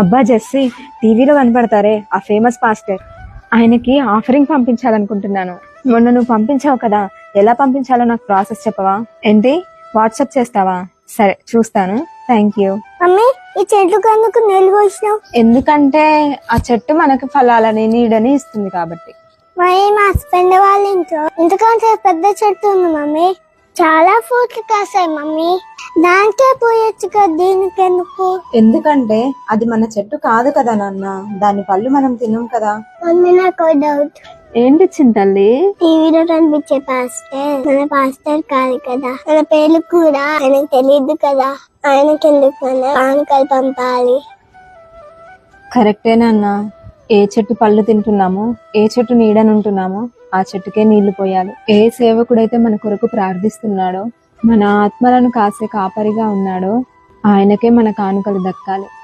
అబ్బా జెస్సీ, టీవీలో కనపడతారే ఆ ఫేమస్ పాస్టర్, ఆయనకి ఆఫరింగ్ పంపించాలనుకుంటున్నాను. మొన్న నువ్వు పంపించావు కదా, ఎలా పంపించాలో నాకు ప్రాసెస్ చెప్పవా? ఏంటి, వాట్సాప్ చేస్తావా? సరే చూస్తాను, థ్యాంక్ యూ. మమ్మీ, ఈ చెట్లకు ఎందుకు నీళ్ళు పోసినావు? ఎందుకంటే ఆ చెట్టు మనకి ఫలాలని నీడని ఇస్తుంది కాబట్టి. మరి మా హస్బెండ్ వాళ్ళ ఇంట్లో ఇంతకంటే పెద్ద చెట్టు ఉంది మమ్మీ, చాలా ఫ్రూట్లు కాసాయి మమ్మీ, దానికే పోయొచ్చు కదా, దీనికి ఎందుకు? ఎందుకంటే అది మన చెట్టు కాదు కదా నాన్న, దాని పళ్ళు మనం తినం కదా. మమ్మీ, నాకు డౌట్. ఏంటి చింతల్లి? టీవీలో కనిపించే పాస్టర్ మన పాస్టర్ కాదు కదా, మన పేర్లు కూడా ఆయనకు తెలియదు కదా, ఆయనకి ఎందుకు మన కానుకలు పంపాలి? కరెక్టేనన్నా, ఏ చెట్టు పళ్ళు తింటున్నామో, ఏ చెట్టు నీడనుంటున్నామో ఆ చెట్టుకే నీళ్లు పోయాలి. ఏ సేవకుడైతే మన కొరకు ప్రార్థిస్తున్నాడో, మన ఆత్మలను కాసే కాపరిగా ఉన్నాడో ఆయనకే మన కానుకలు దక్కాలి.